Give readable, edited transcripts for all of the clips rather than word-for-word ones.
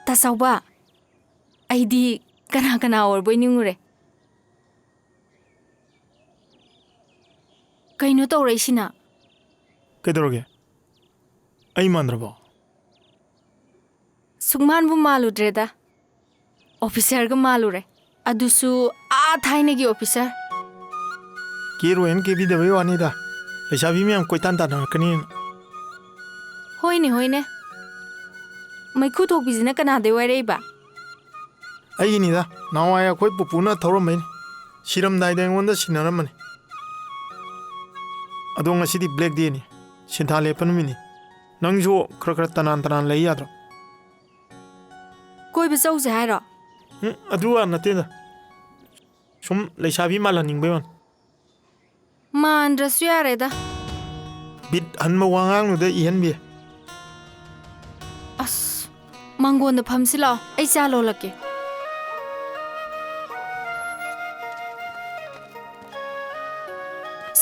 तासाउबा आइदी कना कना और बोइनिंगुरे कइनो तौरैसिना कदरोगे आई मानद्रबो सुगमानबु मालुद्रेदा ऑफिसर ग मालुरे अदुसु आ थाइनेगी ऑफिसर केरोएन के बिदबे वानीदा लेसाबी मैम कोइतान तानकनी होइने होइने मैखु थोकबिजिना कनादे वाइरेबा अईनिदा नावाय अखोय पुपुना थौरमैन सिरमदाइदा एंगोंदा सिनारमने अदो ngасidi ब्लैक डे नि सिन्था लेपन मिनि नंगजो खर खर तनान तनान लई याद्रो कोइ बचौसे हाइरो अदुआ नतेदा सुम लेसाबी मालहनिंगबे वन मानद्रसु यारेदा बिट हन्म वांगांगनुदा इहनबे अस मंगोंदा फमसिला ऐ चालो लके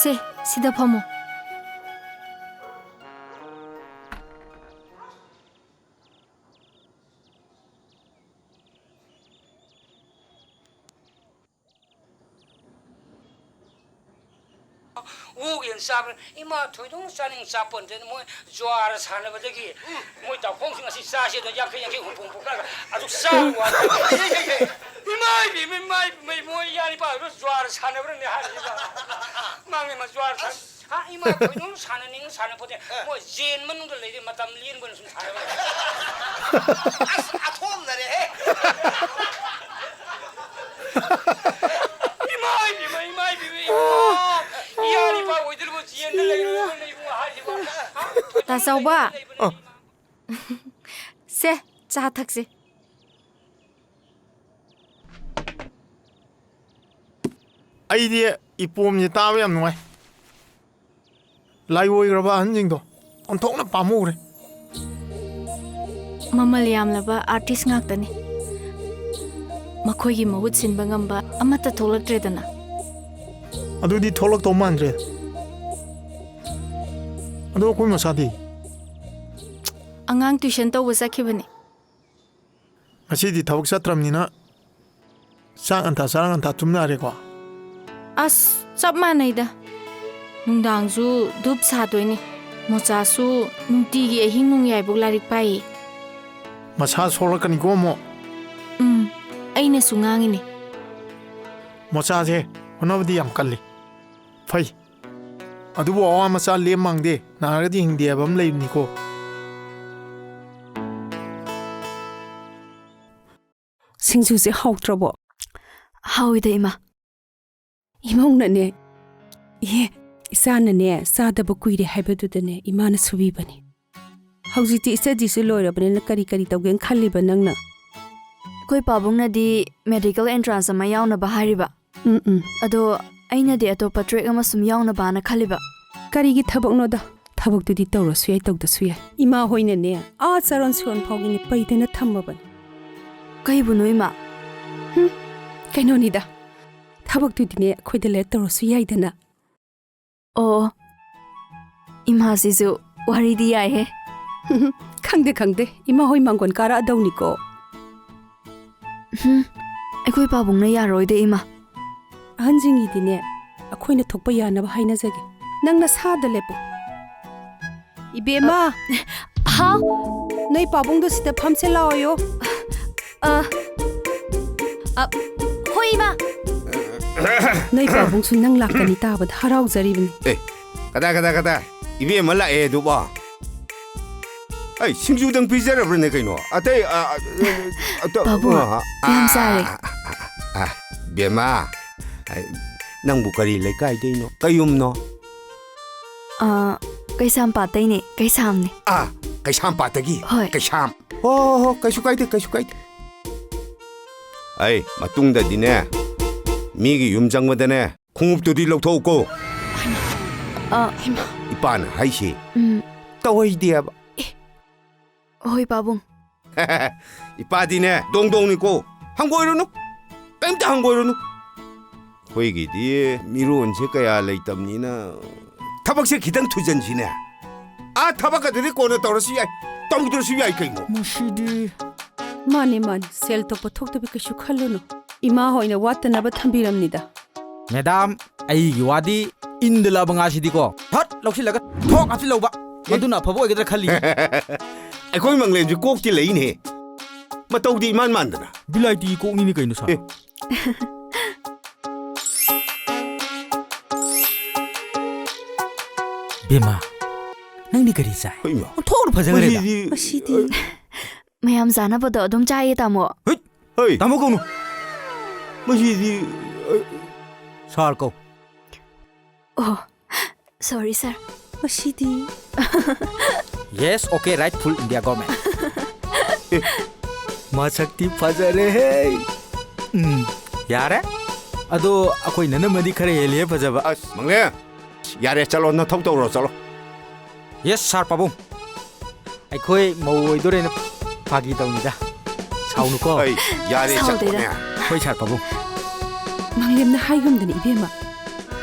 से सिदा फमो 우긴 싸면 이마 토이동 싸는 싸pon데 뭐 좋아라 사는 거기 뭐 다콩싱 같이 싸시도 약해 홍콩 가가 아주 싸고 이마이 뭐 야리 봐 좋아라 사는 거네 하지 망이 뭐 좋아라 아 이마 토이동 사는 닝 사는 포데 뭐 젠만 걸 레디 마담 리는 거는 좀 사요 아 톰나래 이마이 तासाउबा से चा थकसे अईदी इपोमजे ताबे याम नुआय लाइवोइग्रबा हनजिंगदो ओंथोकना पामुग्रे ममल यामलबा आर्टिस्ट ngaktani मखोइगी महुत सिनबा ngamba amata थोलक्ट्रेदना अदुदी थोलक तो मानद्रे अदो कोइ मसादी अंगांग ट्यूशन तौबा चखिबने ngасidi thawak satrमनिना sang anta tumnaरेको अस सब मानैदा नुंदांगजु धुप सादोइने मोचासु नुंतीगी अहिंग नुंयाइबु लारिक पाइ मसा सोलकनी गोमो अइने सुंगांगिने मोचाजे होनबदी याम कल्ली फै अदुबो अवा मचा लेम मांगदे नारगदी हिंगदेबम लेबनिको सिंजुसे हाउत्रबो हाउइदा इमा इमौनने ये इसानने सादब कुइरे हाइबदुदने इमाना सुबीबनी हौजिति इस्टडीसु लोइरबने करी करी तौगेन खल्लिबा नंगना कोइ पाबुंगनादी मेडिकल एंट्रांस अमा यावनाबा हारिबा अदो अइनादी अतोपा ट्रेक अमा सुम यावनाबाना खल्लिबा करीगी थबकनोदा थबकदुदी तौरसु याइ तौदसु याइ इमा होइनने आ चरण सोन फाउगिनि पैदना थम्मबन कइबुनु इमा कैनोनिदा थबकदुदिने अखोइदा ले तौरसु याइदना ओ इमा सिजु वारिदी याइ हे खंदे इमा होइ मंगोन कारा अदौनिको अखोइ पाबुंगना यारोइदे इमा अहनजिंगिदिने अखोइना थोकपा यानबा हाइनाजगे नंगना सादा लेपो इबेमा हाउ नई पाबुंगदो सिदा फमसे लाओयो होइ इमा नई पाबुंगसु नंग लाकनी ताबद हराउजरिबनि ए कदा इबेमा लाए दुबा ऐ सिंजुदंग पिजरब्रने कइनो अतै बाबु याम सारे बेमा नंगबु करी लेकाय देनो कयुमनो कैसाम पातैने कैसामने कैसाम पातगी होय कैसाम हो कैसु काइते ऐ मतुंगददिने मीगी युम जंगमदने खुंगुपतुदी लौथौको इपान हाइसी तवैदियाबा होय पाबुंग इपादिने दोंदोंनिको हंगोइरुनु कैमता हंगोइरुनु होइगिदी मिरोनसे कया लेतमनिना थबकसे खितंग थुजनसिने थबक अदुदी कोना तौरसु याइ तौदरसु याइ कइनो मसिदी Mani mani sel to pothok to bikashu khalunu. Ima hoina watana ba thambiramnida. Madam, ai wadi indla banga sidiko. Hat lokhilaga thok apsi loba. Maduna phabo egedra khali. ꯑꯩꯈꯣꯏ ꯃꯪꯂꯦꯝꯁꯨ ꯀꯣꯛꯇꯤ ꯂꯩꯅꯦ ꯃꯇꯧꯗꯤ ꯏꯃꯥꯟ ꯃꯥꯟꯗꯅ Bilaiti ko ngini kaino sa. Bema. Nang ni kari sai. ꯍꯣꯏ ꯏꯃꯥ Thok phajagare da. ꯃꯁꯤꯗꯤ Asidi. ꯃꯌꯥꯝ ꯆꯥꯅꯕꯗꯣ ꯑꯗꯨꯝ ꯆꯥꯏꯌꯦ ꯇꯥꯃꯣ ꯍꯣꯏ Tamo kono. ꯃꯁꯤꯗꯤ Sar ko. ꯑꯣ ꯁꯣꯔꯤ ꯁꯥꯔ Asidi. Yes, okay, rightful India government. Masakti phajare hey. Yare? Ado akoi nanamadi khare heliye phajaba. ꯑꯁ ꯃꯪꯂꯦꯝ ꯌꯥꯔꯦ ꯆꯠꯂꯣ ꯅꯊꯧ ꯇꯧꯔꯣ ꯆꯠꯂꯣ Yes, sir pabung. Aikoi mau oidore na phagi taunida. Saunu ko. ꯑꯩ ꯌꯥꯔꯦ ꯁꯥꯎꯗꯦꯗ. ꯆꯠꯄꯅꯦ Khoi sir pabung. Manglemna haigumdani ibema.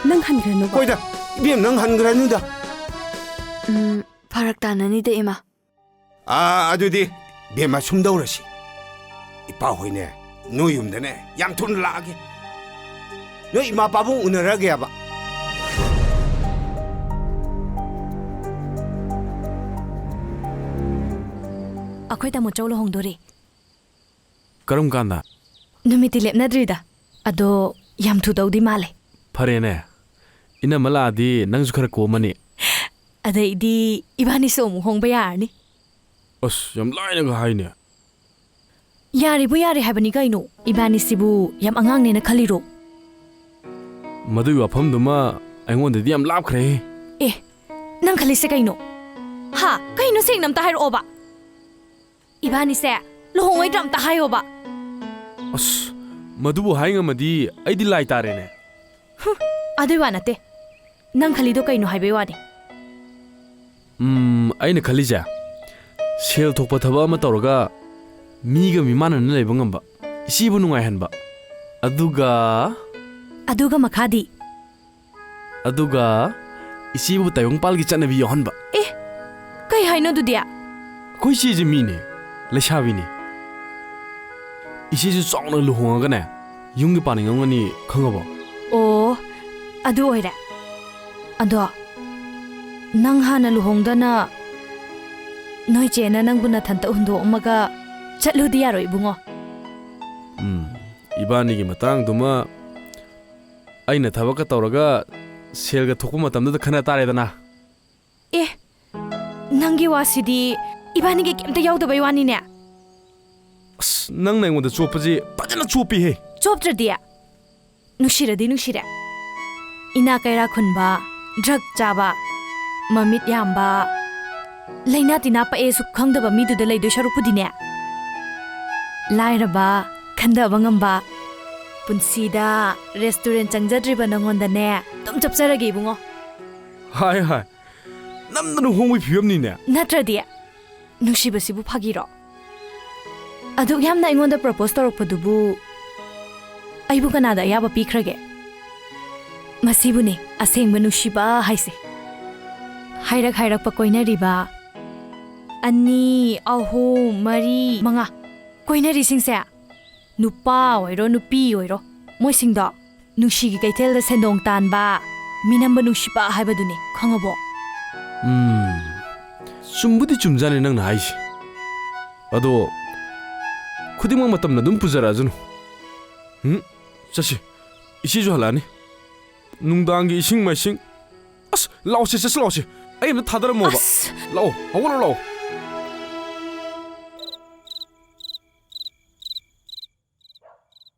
Nang hangrano ba. ꯍꯣꯏꯗ ꯏꯕꯦꯝ ꯅꯪ ꯍꯟꯈ꯭ꯔꯅꯨꯗ ꯐꯔꯛ ꯇꯥꯅꯅꯤꯗ ꯏꯃꯥ ꯑꯗꯨꯗꯤ ꯏꯕꯦꯝꯃ ꯁꯨꯝꯗꯧꯔꯁꯤ ꯏꯄꯥ ꯍꯣꯏꯅꯦ ꯅꯣꯏ ꯌꯨꯝꯗꯅꯦ ꯌꯥꯝ ꯊꯨꯅ ꯂꯥꯛꯑꯒꯦ ꯅꯣꯏ ꯏꯃꯥ ꯄꯥꯕꯨꯡ ꯎꯅꯔꯒꯦꯕ ꯑꯩꯈꯣꯏ ꯇꯥꯃꯣ ꯆꯧ ꯂꯨꯍꯣꯡꯗꯣꯔꯦ ꯀꯔꯝ ꯀꯥꯟꯗ ꯅꯨꯃꯤꯠꯇꯤ ꯂꯦꯞꯅꯗ꯭ꯔꯤꯗ ꯑꯗꯣ ꯌꯥꯝ ꯊꯨꯗꯧꯗꯤ ꯃꯥꯜꯂꯦ ꯐꯔꯦꯅꯦ ꯏꯅꯝꯃ ꯂꯥꯛꯑꯗꯤ ꯅꯪꯁꯨ ꯈꯔ ꯀꯣꯝꯃꯅꯤ ꯑꯗꯩꯗꯤ ꯏꯕꯥꯅꯤꯁꯨ ꯑꯃꯨꯛ ꯍꯣꯡꯕ ꯌꯥꯔꯅꯤ ꯑꯁ ꯌꯥꯝ ꯂꯥꯏꯅꯒ ꯍꯥꯏꯅꯦ ꯌꯥꯔꯤꯕꯨ ꯌꯥꯔꯦ ꯍꯥꯏꯕꯅꯤ ꯀꯩꯅꯣ ꯏꯕꯥꯅꯤꯁꯤꯕꯨ ꯌꯥꯝ ꯑꯉꯥꯡꯅꯦꯅ ꯈꯜꯂꯤꯔꯣ ꯃꯗꯨꯒꯤ ꯋꯥꯐꯝꯗꯨꯃ ꯑꯩꯉꯣꯟꯗꯗꯤ ꯌꯥꯝ ꯂꯥꯞꯈ꯭ꯔꯦ ꯑꯦ ꯅꯪ ꯈꯜꯂꯤꯁꯦ ꯀꯩꯅꯣ ꯍꯥ ꯀꯩꯅꯣ ꯁꯦꯡꯅ ꯑꯝꯇ ꯍꯥꯏꯔꯛꯑꯣꯕ 이바니세 루홍어이들 암따 하요바 ꯑꯁ ꯃꯗꯨꯕꯨ ꯍꯥꯏ ꯉꯝꯃꯗꯤ ꯑꯩꯗꯤ ꯂꯥꯏ ꯇꯥꯔꯦꯅꯦ ꯑꯗꯨꯏ ꯋꯥ ꯅꯠꯇꯦ ꯅꯪ ꯈꯜꯂꯤꯗꯣ ꯀꯩꯅꯣ ꯍꯥꯏꯕꯩ ꯋꯥꯅꯤ ꯑꯩꯅ ꯈꯜꯂꯤꯁꯦ ꯁꯦꯜ ꯊꯣꯛꯄ ꯊꯕꯛ ꯑꯃ ꯇꯧꯔꯒ ꯃꯤꯒ ꯃꯤꯃꯥꯟꯅꯅ ꯂꯩꯕ ꯉꯝꯕ ꯏꯆꯦꯕꯨ ꯅꯨꯡꯉꯥꯏꯍꯟꯕ ꯑꯗꯨꯒ ꯃꯈꯥꯗꯤ ꯏꯆꯦꯕꯨ ꯇꯥꯏꯕꯪꯄꯥꯜꯒꯤ ꯆꯠꯅꯕꯤ ꯌꯥꯎꯍꯟꯕ ꯑꯦ ꯀꯩ ꯍꯥꯏꯅꯣ ꯑꯗꯨꯗꯤ ꯑꯩꯈꯣꯏ ꯏꯆꯦꯁꯦ ꯃꯤꯅꯦ ꯂꯩꯁꯥꯕꯤꯅꯤ 이시주 쫑나 루홍하가네 융기 빠닝ꯉꯝꯒꯅꯤ ꯈꯪꯉꯕꯣ ꯑꯣ ꯑꯗꯨ ꯑꯣꯏꯔꯦ ꯑꯗꯣ ꯅꯪ ꯍꯥꯟꯅ ꯂꯨꯍꯣꯡꯗꯅ ꯅꯣꯏ ꯆꯦꯅ ꯅꯪꯕꯨ ꯅꯊꯟꯇ ꯍꯨꯟꯗꯣꯛꯑꯝꯃꯒ ꯆꯠꯂꯨꯗꯤ ꯌꯥꯔꯣꯏ ꯏꯕꯨꯡꯉꯣ 이바니기 마땅두마 ꯑꯩꯅ ꯊꯕꯛꯀ ꯇꯧꯔꯒ ꯁꯦꯜꯒ ꯊꯣꯛꯄ ꯃꯇꯝꯗꯨꯗ ꯈꯟꯅ ꯇꯥꯔꯦꯗꯅ ꯑꯦ ꯅꯪꯒꯤ ꯋꯥꯁꯤꯗꯤ 이바니기 ꯀꯩꯝꯇ ꯌꯥꯎꯗꯕꯩ ꯋꯥꯅꯤꯅꯦ ꯑꯁ ꯅꯪꯅ ꯑꯩꯉꯣꯟꯗ ꯆꯣꯞꯄꯁꯤ ꯐꯖꯅ ꯆꯣꯞꯄꯤꯍꯦ ꯆꯣꯞꯇ꯭ꯔꯗꯤ ꯅꯨꯡꯁꯤꯔꯗꯤ ꯅꯨꯡꯁꯤꯔꯦ ꯏꯅꯥ ꯀꯩꯔꯥ ꯈꯨꯟꯕ ꯗ꯭ꯔꯒ ꯆꯥꯕ ꯃꯃꯤꯠ ꯌꯥꯝꯕ ꯂꯩꯅꯥ ꯇꯤꯟꯅꯥ ꯄꯛꯑꯦꯁꯨ ꯈꯪꯗꯕ ꯃꯤꯗꯨꯗ ꯂꯩꯗꯣꯏ ꯁꯔꯨꯛꯄꯨꯗꯤꯅꯦ ꯂꯥꯏꯔꯕ ꯈꯟꯗꯕ ꯉꯝꯕ ꯄꯨꯟꯁꯤꯗ ꯔꯦꯁꯇꯨꯔꯦꯟ ꯆꯪꯖꯗ꯭ꯔꯤꯕ ꯅꯉꯣꯟꯗꯅꯦ ꯑꯗꯨꯝ ꯆꯞꯆꯔꯒꯦ ꯏꯕꯨꯡꯉꯣ ꯍꯥꯏ ꯅꯝꯗꯅ ꯍꯣꯡꯕꯒꯤ ꯐꯤꯕꯝꯅꯤꯅꯦ ꯅꯠꯇ꯭ꯔꯗꯤ ꯅꯨꯡꯁꯤꯕꯁꯤꯕꯨ ꯐꯥꯒꯤꯔꯣ ꯑꯗꯨꯛ ꯌꯥꯝꯅ ꯑꯩꯉꯣꯟꯗ ꯄ꯭ꯔꯄꯣꯁ ꯇꯧꯔꯛꯄꯗꯨꯕꯨ ꯑꯩꯕꯨ ꯀꯅꯥꯗ ꯑꯌꯥꯕ ꯄꯤꯈ꯭ꯔꯒꯦ ꯃꯁꯤꯕꯨꯅꯦ ꯑꯁꯦꯡꯕ ꯅꯨꯡꯁꯤꯕ ꯍꯥꯏꯁꯦ ꯍꯥꯏꯔꯛꯄ ꯀꯣꯏꯅꯔꯤꯕ 2, 3, 4, 5 ꯀꯣꯏꯅꯔꯤꯁꯤꯡꯁꯦ ꯅꯨꯄꯥ ꯑꯣꯏꯔꯣ ꯅꯨꯄꯤ ꯑꯣꯏꯔꯣ ꯃꯣꯏꯁꯤꯡꯗꯣ ꯅꯨꯡꯁꯤꯒꯤ ꯀꯩꯊꯦꯜꯗ ꯁꯦꯟꯗꯣꯡ ꯇꯥꯟꯕ ꯃꯤꯅꯝꯕ ꯅꯨꯡꯁꯤꯕ ꯍꯥꯏꯕꯗꯨꯅꯤ ꯈꯪꯉꯕꯣ ꯆꯨꯝꯕꯨꯗꯤ ꯆꯨꯝꯖꯥꯅꯤ ꯅꯪꯅ ꯍꯥꯏꯁꯤ ꯑꯗꯣ ꯈꯨꯗꯤꯡꯃꯛ ꯃꯇꯝꯅ ꯑꯗꯨꯝ ꯄꯨꯖꯔꯛꯑꯖꯅꯨ ꯆꯠꯁꯤ 이시주 할라니 ꯅꯨꯡꯗꯥꯡꯒꯤ 이싱 마이싱 ꯑꯁ ꯂꯥꯎꯁꯤ ꯆꯠꯁꯤ ꯂꯥꯎꯁꯤ ꯑꯩ ꯑꯝꯇ ꯊꯥꯗꯔꯝꯃꯣꯕ ꯂꯥꯛꯑꯣ ꯍꯧꯒꯠꯂꯣ ꯂꯥꯛꯑꯣ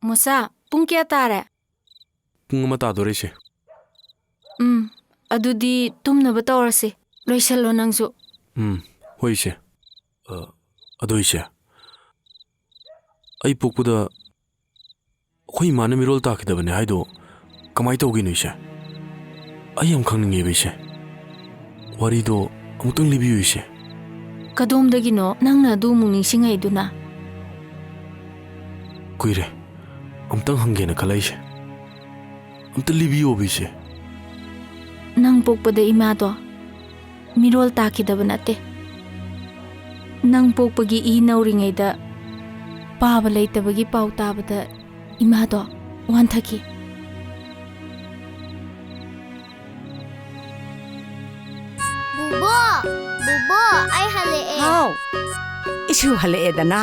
ꯃꯣꯁꯥ ꯄꯨꯡ ꯀꯌꯥ ꯇꯥꯔꯦ ꯄꯨꯡ 1 ꯇꯥꯗꯣꯔꯦꯁꯦ ꯑꯗꯨꯗꯤ ꯇꯨꯝꯅꯕ ꯇꯧꯔꯁꯤ ꯂꯣꯏꯁꯜꯂꯣ ꯅꯪꯁꯨ ꯍꯣꯏ ꯏꯆꯦ ꯑꯗꯣ ꯏꯆꯦ ꯑꯩ ꯄꯣꯛꯄꯗ ꯑꯩꯈꯣꯏ ꯏꯃꯥꯅ ꯃꯤꯔꯣꯜ ꯇꯥꯈꯤꯗꯕꯅꯦ ꯍꯥꯏꯗꯣ ꯀꯃꯥꯏ ꯇꯧꯒꯤꯅꯣ ꯏꯆꯦ ꯑꯩ ꯌꯥꯝ ꯈꯪꯅꯤꯡꯉꯦꯕ ꯏꯆꯦ ꯋꯥꯔꯤꯗꯣ ꯑꯃꯨꯛꯇꯪ ꯂꯤꯕꯤꯌꯨ ꯏꯆꯦ ꯀꯗꯣꯝꯗꯒꯤꯅꯣ ꯅꯪꯅ ꯑꯗꯨꯃꯨꯛ ꯅꯤꯡꯁꯤꯡꯉꯛꯏꯗꯨꯅ ꯀꯨꯏꯔꯦ ꯑꯃꯨꯛꯇꯪ ꯍꯪꯒꯦꯅ ꯈꯜꯂꯛꯏꯁꯦ ꯑꯝꯇ ꯂꯤꯕꯤꯌꯣꯕ ꯏꯆꯦ ꯅꯪ ꯄꯣꯛꯄꯗ ꯏꯃꯥꯗꯣ ꯃꯤꯔꯣꯜ ꯇꯥꯈꯤꯗꯕ ꯅꯠꯇꯦ ꯅꯪ ꯄꯣꯛꯄꯒꯤ ꯏ ꯅꯧꯔꯤꯉꯩꯗ ꯄꯥꯕ ꯂꯩꯇꯕꯒꯤ ꯄꯥꯎ ꯇꯥꯕꯗ ꯏꯃꯥꯗꯣ ꯋꯥꯟꯊꯈꯤ꯫ ꯕꯨꯕꯣ ꯑꯩ ꯍꯜꯂꯛꯑꯦ꯫ ꯍꯥꯎ isu halaqedana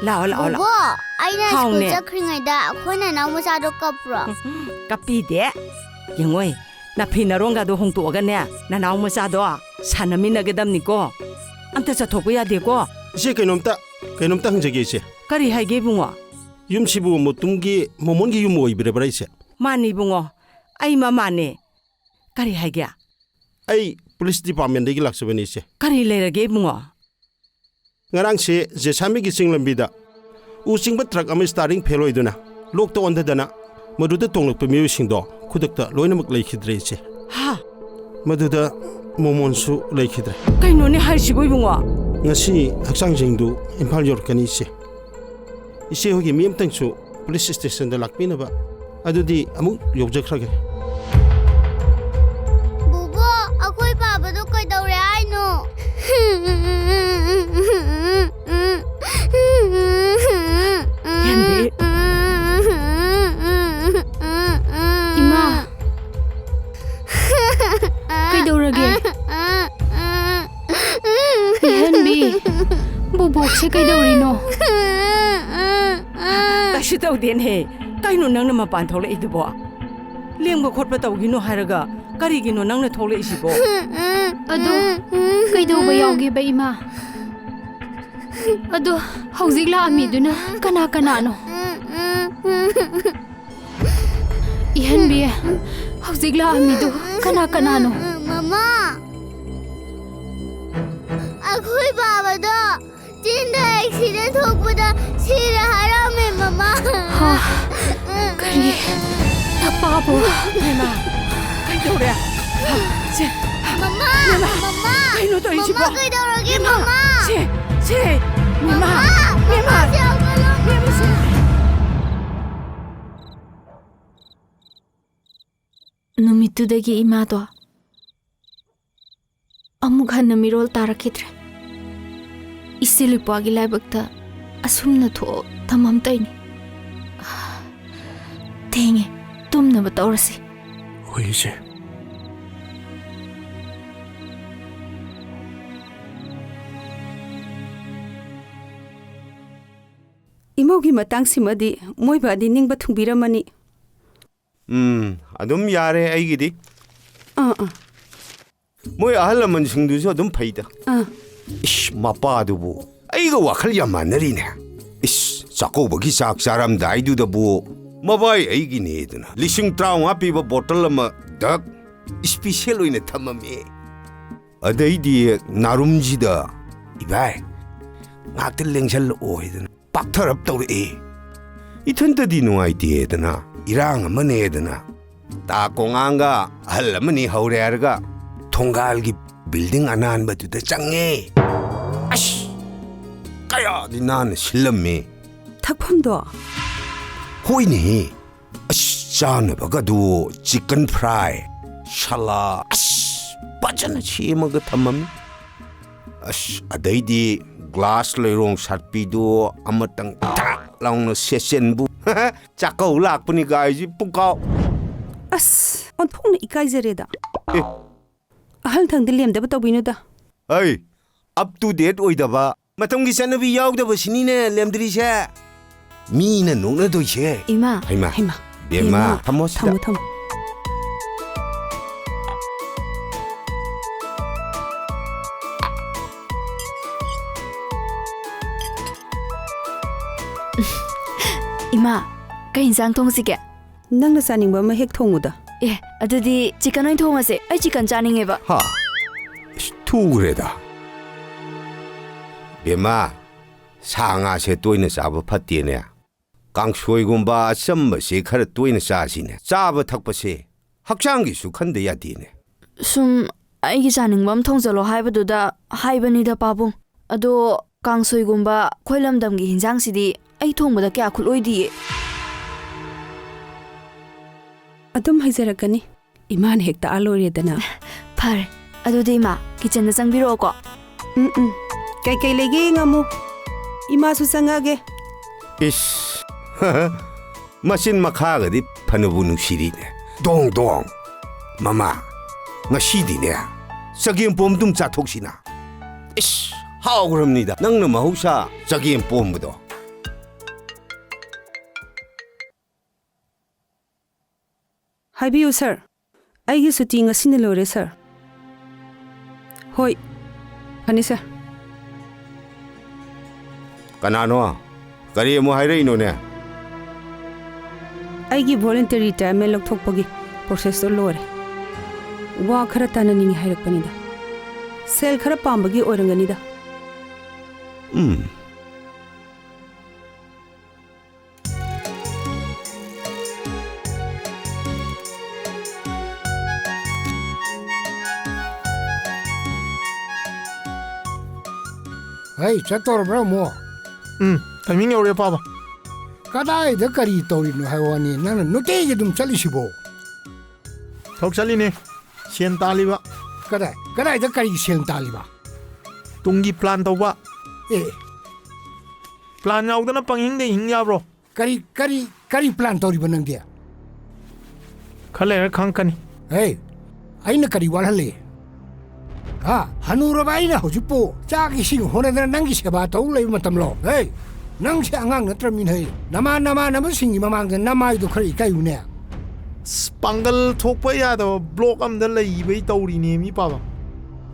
lao lao lao ꯕꯨꯕꯣ ꯑꯩꯅ ꯁ꯭ꯀꯨꯜ ꯍꯥꯎꯅꯦ ꯆꯠꯈ꯭ꯔꯤꯉꯩꯗ ꯑꯩꯈꯣꯏ ꯅꯅꯥꯎ ꯃꯆꯥꯗꯣ ꯀꯞꯄ꯭ꯔꯣ? kapide yengoi na phinaronga do hongtoagane nanaw machado sanaminagedamniko amta chathokpa yadeko 이제 그놈다 흥적이 이제 kari haige bungo юм시부 모tum기 모몬기 유 모이브레 브라이세 mani bungo ai ma mane kari haige 아이 police departmentdagi laksabani ise kari lerage bungo ngarangse jesami singlambida usingba truck ama starting pheloiduna lokta ondadana maduda tonglakpa miusingdo khudakta loinamak leikhidre ise ha maduda momonsu leikhidre kaino ne harsiboi bungo ngasi haksangjingdu imphal yorkani ise hogi miamtangsu police station da lakpinaba adudi amuk yokjakrage ꯕꯨꯕꯣ ꯑꯩꯈꯣꯏ ꯄꯥꯕꯗꯣ ꯀꯩꯗꯧꯔꯦ ꯍꯥꯏꯅꯣ? yanbi 이마 ꯀꯩꯗꯧꯔꯒꯦ? 이현비 보복ꯁꯦ ꯀꯩꯗꯧꯔꯤꯅꯣ? tashi tawdene kaino nangna mapan thola idubo lemga khotpa tawgino haraga karigino nangna thola isibo ꯑꯗꯣ ꯀꯩꯗꯧꯕ ꯌꯥꯎꯒꯦꯕ ꯏꯃꯥ? ꯑꯗꯣ ꯍꯧꯖꯤꯛ ꯂꯥꯛꯑꯝꯃꯤꯗꯨꯅ ꯀꯅꯥ ꯀꯅꯥꯅꯣ? 이현비 ꯍꯧꯖꯤꯛ ꯂꯥꯛꯑꯝꯃꯤꯗꯨ ꯀꯅꯥ ꯀꯅꯥꯅꯣ? ꯃꯃꯥ ꯑꯩꯈꯣꯏ ꯄꯥꯕꯗꯣ ꯆꯤꯟꯗ ꯑꯦꯛꯁꯤꯗꯦꯟ ꯊꯣꯛꯄꯗ ꯁꯤꯔꯦ ꯍꯥꯏꯔꯝꯃꯦ ꯃꯃꯥ꯫ ꯀꯔꯤ? ꯅꯄꯥꯕꯨ? ema kaidore se ꯃꯃꯥ ꯃꯃꯥ kaino to isibo ꯃꯃꯥ ꯀꯩꯗꯧꯔꯒꯦ ꯃꯃꯥ? se mama ꯃꯃꯥ ꯁꯦꯜꯒꯂꯣ ꯅꯨꯃꯤꯠꯇꯨꯗꯒꯤ ꯏꯃꯥꯗꯣ ꯑꯃꯨꯛ ꯍꯟꯅ ꯃꯤꯔꯣꯜ ꯇꯥꯔꯛꯈꯤꯗ꯭ꯔꯦ꯫ ꯏꯆꯦꯂꯨꯄꯥꯒꯤ ꯂꯥꯏꯕꯛꯇ ꯑꯁꯨꯝꯅ ꯊꯣꯛ ꯊꯝꯃꯝꯇꯩꯅꯤ꯫ ꯊꯦꯡꯉꯦ ꯇꯨꯝꯅꯕ ꯇꯧꯔꯁꯤ꯫ ꯍꯣꯏ ꯏꯆꯦ imogi matang simadi moiba di ningba thungbiramani adum yare aigidi moi ahal laman singdusu adum phaida ish mapa dubu aiga wakhal yamanarine ish chakobagi sak charam daidu dabu mabai aigi ne duna lising traung api ba bottle ama dak special oine thamame adaidi narumjida ibai ngaktel lengsal oiduna paktarap tawre ithantadi nuaitedana irang amanedana ta konganga hal amani haurerga thongalgi building anan baduda change ash kaya dinan silamme thakphamdo hoine ash chana bagadu chicken fry shala ash bajana chemaga thamam ash adaidi glass leirong satpido amatang tak laungna session bu chakau lakpani gaiji pukau as on thongna ikai zareda ahal thangdi lemdaba tawbinu da ai up to date oidaba matamgi sanabi yaugdaba sinine lemdri se mina nongna doise 이마 haima haima bema thamos thamo 이마 ꯀꯩ ꯏꯟꯁꯥꯡ ꯊꯣꯡꯁꯤꯒꯦ? nangna saningba ma hek thonguda ꯑꯦ ꯑꯗꯨꯗꯤ chicken ꯑꯣꯏꯅ ꯊꯣꯡꯉꯁꯦ. ꯑꯩ chicken ꯆꯥꯅꯤꯡꯉꯦꯕ. ha thureda bema sanga se toina chaba phattene kangsoi gumba achamba se khara toina chasine chaba thakpa se hakchanggi su khande yadine ꯁꯨꯝ ꯑꯩꯒꯤ ꯆꯥꯅꯤꯡꯕ ꯑꯃ ꯊꯣꯡꯖꯜꯂꯣ ꯍꯥꯏꯕꯗꯨꯗ ꯍꯥꯏꯕꯅꯤꯗ ꯄꯥꯕꯨꯡ. ꯑꯗꯣ ꯀꯥꯡꯁꯣꯏꯒꯨꯝꯕ ꯑꯩꯈꯣꯏ ꯂꯝꯗꯝꯒꯤ ꯍꯤꯟꯖꯥꯡꯁꯤꯗꯤ ꯑꯩ ꯊꯣꯡꯕꯗ ꯀꯌꯥ ꯈꯨꯠꯂꯣꯏꯗꯤꯌꯦ. adum haizarakani iman hekta aloredana ꯐꯔꯦ ꯑꯗꯨꯗꯤ ꯏꯃꯥ ꯀꯤꯆꯟꯗ ꯆꯪꯕꯤꯔꯛꯑꯣꯀꯣ. kai kai lege ngamu 이마수 쌍하게. 이씨, 마신 마카가디 파누부 누시리네. 동동, 마마, 나시디네. 자기인 뽐dum 자톡시나. 이씨, 하오 그럽니다. 낭는 마우샤 자기인 뽐부도. 하이비유 sir. 아이기 수티 ngasi na lore sir. Hoi. Ani sir. 까나노, 까리 뭐 하이래 이노네. 아이기 voluntary retirement 럭톡पगी process तो lore. वा खरा ताननिंग हाइरकपनिदा. सेल खरा पांबगी ओरंगनिदा. Hey, ꯆꯠꯇꯧꯔꯕ꯭ꯔꯥ ꯃꯣ? 타이밍 여우래 봐봐. ꯀꯗꯥꯏꯗ ꯀꯔꯤ ꯇꯧꯔꯤꯅꯣ ꯍꯥꯏꯋꯥꯅꯤ ꯅꯪꯅ ꯅꯨꯡꯇꯤꯒꯤ ꯑꯗꯨꯝ ꯆꯠꯂꯤꯁꯤꯕꯣ? ꯊꯕꯛ ꯆꯠꯂꯤꯅꯦ. ꯁꯦꯟ ꯇꯥꯜꯂꯤꯕ. ꯀꯗꯥꯏꯗ ꯀꯔꯤ ꯁꯦꯜ ꯇꯥꯜꯂꯤꯕ? ꯇꯨꯡꯒꯤ ꯄ꯭ꯂꯥꯟ ꯇꯧꯕ. ꯑꯦ, ꯄ꯭ꯂꯥꯟ ꯌꯥꯎꯗꯅ ꯄꯪꯍꯤꯡꯗ ꯍꯤꯡ ꯌꯥꯕ꯭ꯔꯣ? ꯀꯔꯤ ꯄ꯭ꯂꯥꯟ ꯇꯧꯔꯤꯕ ꯅꯪꯗꯤ? ꯈꯔ ꯂꯩꯔ ꯈꯪꯉꯛꯀꯅꯤ. ꯍꯦ, ꯑꯩꯅ ꯀꯔꯤ ꯋꯥꯠꯍꯜꯂꯤ? ꯍꯅꯨꯔꯕ ꯑꯩꯅ ꯍꯧꯖꯤꯛꯄꯨ ꯆꯥꯛ ꯏꯁꯤꯡ ꯍꯣꯠꯅꯗꯅ ꯅꯪꯒꯤ ꯁꯦꯕꯥ ꯇꯧ ꯂꯩꯕ ꯃꯇꯝꯂꯣ? ꯍꯦ, ꯅꯪꯁꯦ ꯑꯉꯥꯡ ꯅꯠꯇ꯭ꯔꯕꯅꯤꯅ ꯍꯦ. ꯅꯃꯥꯟꯅꯕꯁꯤꯡꯒꯤ ꯃꯃꯥꯡꯗ ꯅꯃꯥꯏꯗꯣ ꯈꯔ ꯏꯀꯥꯏꯌꯨꯅꯦ. ꯄꯥꯡꯒꯜ ꯊꯣꯛꯄ ꯌꯥꯗꯕ ꯕ꯭ꯂꯣꯛ ꯑꯃꯗ ꯂꯩꯕꯩ ꯇꯧꯔꯤꯅꯦ ꯃꯤ ꯄꯥꯕ.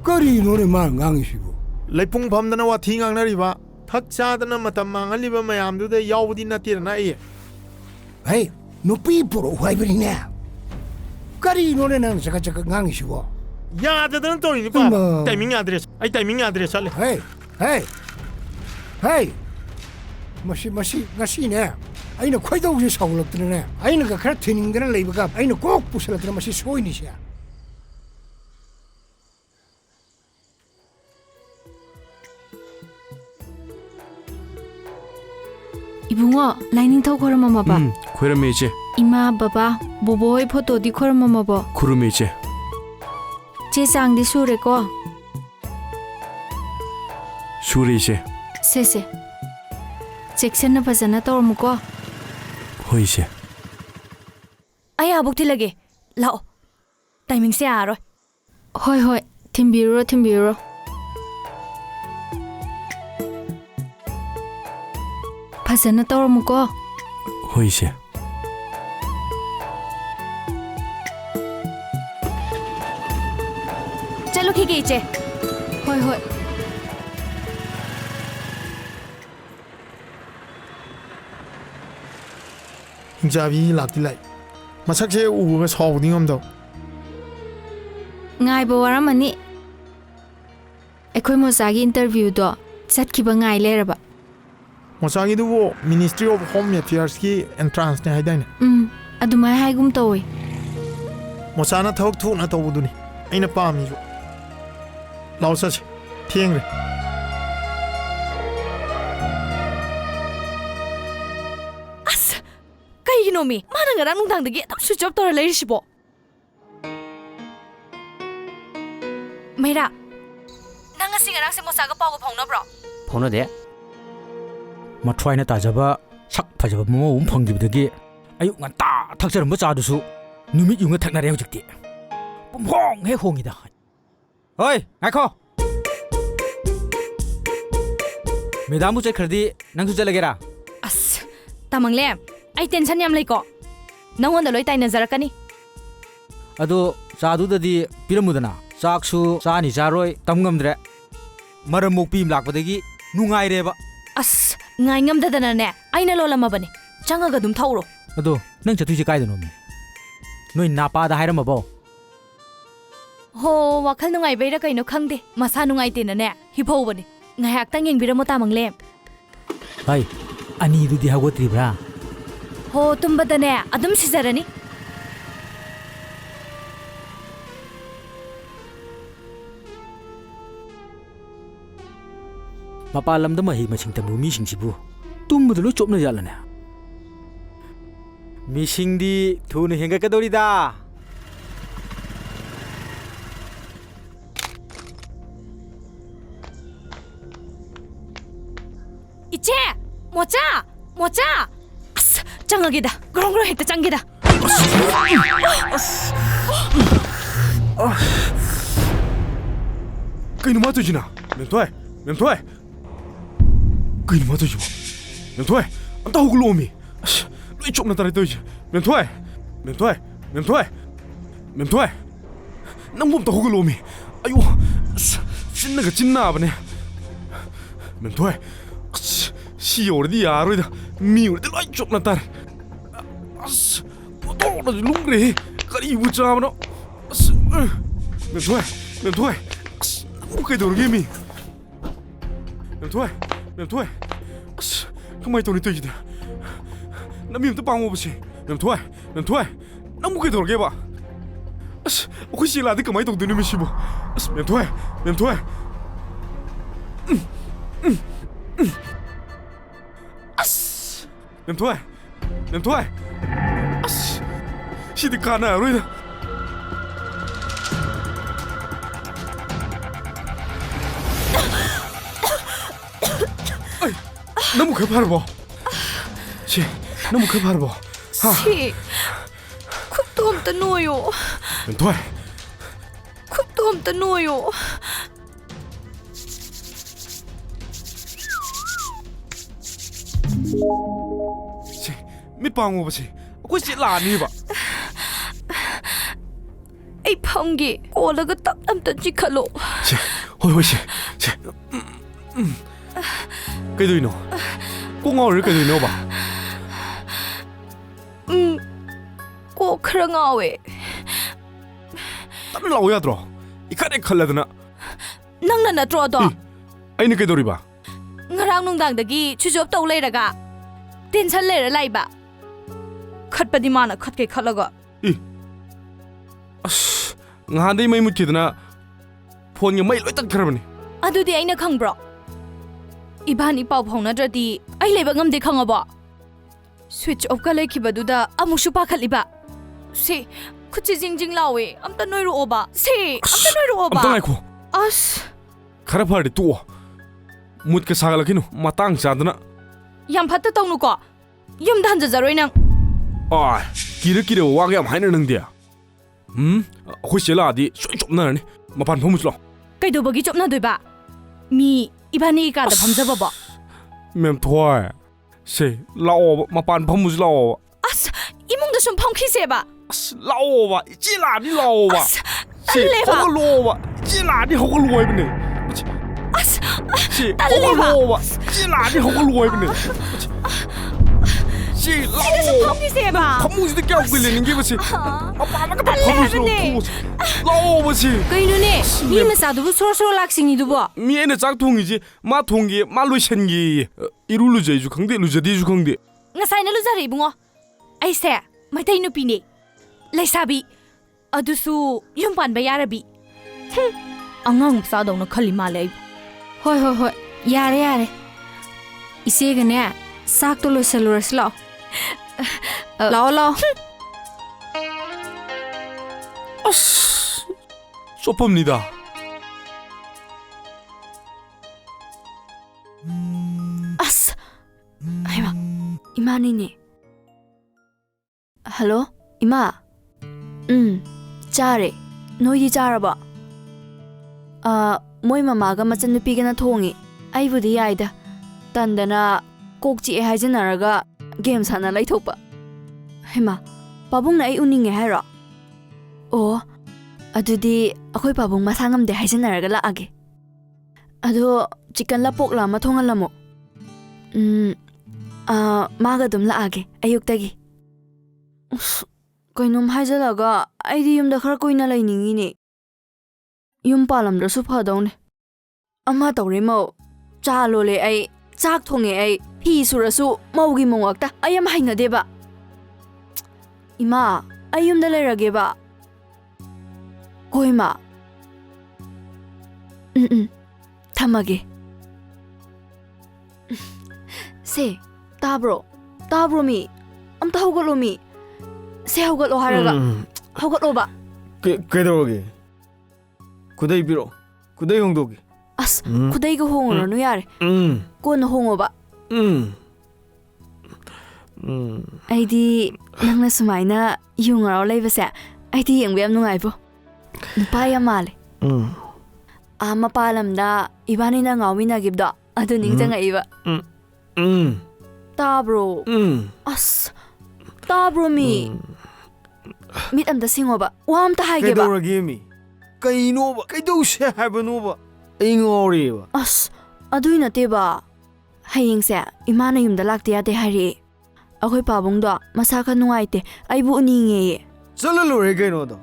ꯀꯔꯤꯅꯣꯅꯦ ꯃꯥ ꯉꯥꯡꯉꯤꯁꯤꯕꯨ? ꯂꯩꯄꯨꯡ ꯐꯝꯗꯅ ꯋꯥꯊꯤ ꯉꯥꯡꯅꯔꯤꯕ, ꯊꯛ ꯆꯥꯗꯅ ꯃꯇꯝ ꯃꯥꯡꯍꯜꯂꯤꯕ ꯃꯌꯥꯝꯗꯨꯗ ꯌꯥꯎꯕꯗꯤ ꯅꯠꯇꯦꯗꯅ ꯑꯩ. ꯍꯦ, ꯅꯨꯄꯤ ꯄꯨꯔꯛꯎ ꯍꯥꯏꯕꯅꯤꯅꯦ. ꯀꯔꯤꯅꯣꯅꯦ ꯅꯪ ꯆꯀꯠ ꯉꯥꯡꯉꯤꯁꯤꯕꯣ? 야자들은 또 이니 봐. 타이밍 아드레스. 아이 타이밍 아드레스 살래. 헤이. 마시네. 아이는 쾌도우시 사올럭드네. 아이는 그 그런 트닝들을 레이브가 아이는 꼭 부실었더라 마시 소인이시야. 이붕어 라이닝 타고 걸어마마 봐. 그러면 이제 이마 바바 보보의 포토디 걸어마마 봐. 그러면 이제 제상디 수레고. 슈리 이제 세세. 잭슨나 파자나 떠올무고. 호 이제 아야 복틸라게. 라오. 타이밍 세 알아. 호이 팀비로. 파자나 떠올무고. 호 이제 चलो ठीक है इचे होय hinjabi lakti lai. masakse ubuga sawdi ngamdo. ngai bo waramani ekhoi mosagi interview do chatkiba ngai leraba mosagi dubo Ministry of Home Affairs ki entrance ne haidaine. adumai haigum toy mosana thawk thu na tawuduni. aina pami jo. lausa che thiengre. 이놈이 마는 거랑 농당되게 수첩 떨어 내리시보 메라 낭가 싱가랑 세모사가 빠고 펑너브로 펑너데 마트와이나 따져봐 삭 파져봐 뭐 움펑기부더기 아유 난따 탁처럼 뭐 짜두수 누밋 용어 탁나래 hojikti 뽕뽕해 홍이다 어이 아이코 메다무 째크르디 낭수 째라게라 아스 따망래 아이 텐션 ꯌꯥꯝ ꯂꯩꯀꯣ ꯅꯪꯉꯣꯟꯗ ꯂꯣꯏ ꯇꯥꯏꯅꯖꯔꯛꯀꯅꯤ ꯑꯗꯣ ꯆꯥꯗꯨꯗꯗꯤ ꯄꯤꯔꯝꯃꯨꯗꯅ ꯆꯥꯛꯁꯨ ꯆꯥꯅꯤ ꯆꯥꯔꯣꯏ ꯇꯝ ꯉꯝꯗ꯭ꯔꯦ ꯃꯔꯝ ꯃꯣꯛꯄꯤ ꯑꯃ ꯂꯥꯛꯄꯗꯒꯤ ꯅꯨꯡꯉꯥꯏꯔꯦꯕ ꯑꯁ ꯉꯥꯏ ꯉꯝꯗꯗꯅꯅꯦ ꯑꯩꯅ ꯂꯣꯜꯂꯝꯃꯕꯅꯤ ꯆꯪꯉꯒ ꯑꯗꯨꯝ ꯊꯧꯔꯣ ꯑꯗꯣ ꯅꯪ ꯆꯠꯇꯣꯏꯁꯦ ꯀꯥꯏꯗꯅꯣꯃꯤ ꯅꯣꯏ ꯅꯥꯄꯥꯗ ꯍꯥꯏꯔꯝꯃꯕꯣ ꯍꯣ ꯋꯥꯈꯜ ꯅꯨꯡꯉꯥꯏꯕꯩꯔꯥ ꯀꯩꯅꯣ ꯈꯪꯗꯦ ꯃꯁꯥ ꯅꯨꯡꯉꯥꯏꯇꯦꯅꯅꯦ ꯍꯤꯐꯧꯕꯅꯤ ꯉꯥꯏꯍꯥꯛꯇꯪ ꯌꯦꯡꯕꯤꯔꯝꯃꯣ ꯇꯥꯃꯪꯂꯦ ꯍꯥꯏ ꯑꯅꯤꯗꯨꯗꯤ ꯍꯧꯒꯠꯇ꯭ꯔꯤꯕ꯭ꯔꯥ ꯍꯣ ꯇꯨꯝꯕꯗꯅꯦ ꯑꯗꯨꯝ ꯁꯤꯖꯔꯅꯤ ꯃꯄꯥꯟ ꯂꯝꯗ ꯃꯍꯩ ꯃꯁꯤꯡ ꯇꯝꯕ ꯃꯤꯁꯤꯡꯁꯤꯕꯨ ꯇꯨꯝꯕꯗ ꯂꯣꯏ ꯆꯣꯞꯅ ꯌꯥꯠꯂꯅꯦ ꯃꯤꯁꯤꯡꯗꯤ ꯊꯨꯅ ꯍꯦꯟꯒꯠꯀꯗꯧꯔꯤꯗ 이제 모자 아스 짱하게다 그렁그렁 했다 짱게다 Kayno matujina. Memtoy. Kayno matujibo. Memtoy. Anta huglomi. Loi chopna tare toji. Memtoy. Nang mom ta huglomi. Ayo. Sinnaga chinnabane. Memtoy. Si ordi yaroida. Mi ordi loi chopna tare. As. Odo lungre. Kari bu chamno. As. Memtoy. Bukai dorge mi. Memtoy. As, kamai toni to jida. Na mi mta pango basi. Memtoy. Na bukai dorge ba. As, okoi sila de kamai to duni mi shibo. As, memtoy. As, memtoy. As, si de kana roida. 너무 급하르보. 시, 너무 급하르보. 시, 쿡도 없다 놓요. 멘토이. 쿡도 없다 놓요. 시, 밑방 오버시. 혹시 라니바. 이 펑기 꼬라가 딱남다 지칼로. 시, 호이시. 시. 그래도 꽁어를 그래도 봐. 꼭 그랑아웨. 땀을 나오야 들어. 이 카레 칼라드나. 낭나나 들어도. 아이는 그래도 봐. ngarang nungdangdagi chujop tau leiraga tension leira laiba khatpadi mana khatke khalaga ngahadai mai mutkidna phone mai loi tak kharabani adudi aina khangbro ibani pau phaunadradi ai leba ngamde khangaba switch off ka lekhibaduda amushu pakhaliba se khuchi jingjing lawe amta noiru oba se amta noiru oba amta naikho as khara phari tu mut ka sagala kinu matang chadna yam phatta tawnu ko yum dhan ja jaroi nang ai kira wa ga haina nang dia khoisela di soi chopna ni mapan phomuslo kaido bagi chopna doiba mi ibani ka da phamjaba ba mem thoi se lao mapan phomus lao as imung da sum phongkhi se ba as lao ba chila ni lao ba se ho lo ba chila ni ho lo ba ni as si ho ba chila ni ho lo ba ni si lao phongkhi se ba phomus de kya ko le ni ba si apa ma ka phomus lo lao ba si kainu ne mi ma sa du so laksing ni du ba mi ene chak thong ji ma thong gi ma lo shen gi irulu je ju khang de lu je di ju khang de ngasai na lu jari bungo ai se mai tai nu pi ne laisabi adusu yum pan ba yarabi angang sa dong na khali ma le hoi yare ise ga ne sak to lo selores lao lao as chopamnida as aiba imani ne hello ima chare noi di charaba moi mama ga machan nupi ga na thongi ai budi yaida tandana kokchi e haijanaraga game sana lai thokpa hema pabung na ai uninge haira o adudi akhoi pabung ma sangam de haijanaraga la age ado chicken la pok la ma thongalamo maga dum la age ayuk tagi koinum haijalaga aidi yum da khar koina lainingi ne yum palam da su phadone ama tawre mo cha lo le ai chak thonge ai hi surasu maugi mongakta ayam haina deba ima ayum da lerage ba koima thamage se tabro mi amta hogalo mi se hogalo haraga hogalo ba 그대로게 구데이 비로 구데이 홍도기 as kudai go hongro no yare ko no hongo ba ꯑꯩꯗꯤ ꯅꯪꯅ ꯁꯨꯃꯥꯏꯅ U ꯉꯥꯎꯔ ꯂꯩꯕꯁꯦ ꯑꯩꯗꯤ ꯌꯦꯡꯕ ꯌꯥꯝ ꯅꯨꯡꯉꯥꯏꯕꯣ ꯅꯨꯄꯥ ꯌꯥꯝ ꯃꯥꯜꯂꯦ ꯃꯄꯥꯟ ꯂꯝꯗ 이반이나 ꯉꯥꯎꯃꯤꯟꯅꯈꯤꯕꯗꯣ ꯑꯗꯨ ꯅꯤꯡꯁꯤꯡꯉꯛꯏꯕ ꯇꯥꯕ꯭ꯔꯣ ꯑꯁ ꯇꯥꯕ꯭ꯔꯣ ꯃꯤ ꯃꯤꯠ ꯑꯝꯇ ꯁꯤꯡꯉꯣꯕ ꯋꯥ ꯑꯝꯇ ꯍꯥꯏꯒꯦꯕ ꯀꯩꯗꯧꯔꯒꯦ ꯃꯤ ꯀꯩꯅꯣꯕ ꯀꯩꯗꯧꯁꯦ ꯍꯥꯏꯕꯅꯣꯕ ꯑꯩ ꯉꯥꯎꯔꯦꯕ ꯑꯁ ꯑꯗꯨꯏ ꯅꯠꯇꯦꯕ ꯍꯌꯦꯡꯁꯦ ꯏꯃꯥꯅ ꯌꯨꯝꯗ ꯂꯥꯛꯇ ꯌꯥꯗꯦ ꯍꯥꯏꯔꯛꯑꯦ ꯑꯩꯈꯣꯏ ꯄꯥꯕꯨꯡꯗꯣ ꯃꯁꯥ ꯈꯔ ꯅꯨꯡꯉꯥꯏꯇꯦ ꯑꯩꯕꯨ ꯎꯅꯤꯡꯉꯦꯌꯦ ꯆꯠꯂ ꯂꯣꯏꯔꯦ ꯀꯩꯅꯣꯗꯣ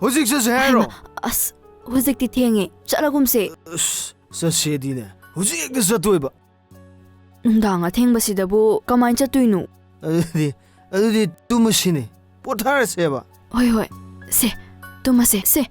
ꯍꯧꯖꯤꯛ ꯆꯠꯁꯦ ꯍꯥꯏꯔꯣ ꯑꯁ ꯍꯧꯖꯤꯛꯇꯤ ꯊꯦꯡꯉꯦ ꯆꯠꯂꯒꯨꯝꯁꯦ ꯆꯠꯁꯦꯗꯤꯅꯦ ꯍꯧꯖꯤꯛ ꯍꯦꯛꯇ ꯆꯠꯇꯣꯏꯕ ꯅꯨꯡꯗꯥꯡ ꯑꯊꯦꯡꯕꯁꯤꯗꯕꯨ ꯀꯃꯥꯏꯅ ꯆꯠꯇꯣꯏꯅꯣ ꯑꯗꯨꯗꯤ ꯇꯨꯝꯃꯁꯤꯅꯦ ꯄꯣꯊꯥꯔꯁꯦꯕ ꯍꯣꯏ ꯍꯣꯏ ꯁꯦ ꯇꯨꯝꯃꯁꯦ ꯁꯦ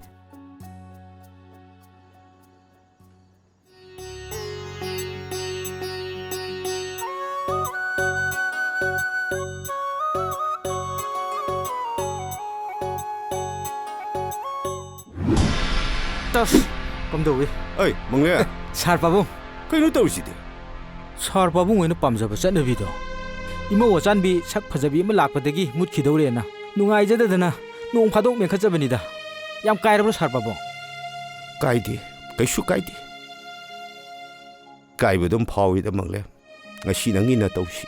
ꯀꯝꯗꯧꯏ ꯑꯩ ꯃꯪꯂꯦ ꯁꯥꯔ ꯄꯥꯕꯨꯡ ꯀꯩꯅꯣ ꯇꯧꯔꯤꯁꯤꯗꯤ ꯁꯥꯔ ꯄꯥꯕꯨꯡ ꯑꯣꯏꯅ ꯄꯥꯝꯖꯕ ꯆꯠꯅꯕꯤꯗꯣ ꯏꯃꯧ ꯑꯆꯥꯟꯕꯤ ꯁꯛ ꯐꯖꯕꯤ ꯑꯃ ꯂꯥꯛꯄꯗꯒꯤ ꯃꯨꯠꯈꯤꯗꯧꯔꯦꯅ ꯅꯨꯡꯉꯥꯏꯖꯗꯗꯅ ꯅꯣꯡ ꯐꯥꯗꯣꯛ ꯃꯦꯟꯈꯠꯆꯕꯅꯤꯗ ꯌꯥꯝ ꯀꯥꯏꯔꯕ꯭ꯔꯣ ꯁꯥꯔ ꯄꯥꯕꯨꯡ ꯀꯥꯏꯗꯦ ꯀꯩꯁꯨ ꯀꯥꯏꯗꯦ ꯀꯥꯏꯕ ꯑꯗꯨꯝ ꯐꯥꯎꯏꯗ ꯃꯪꯂꯦ ꯉꯁꯤ ꯅꯪꯒꯤꯅ ꯇꯧꯁꯤ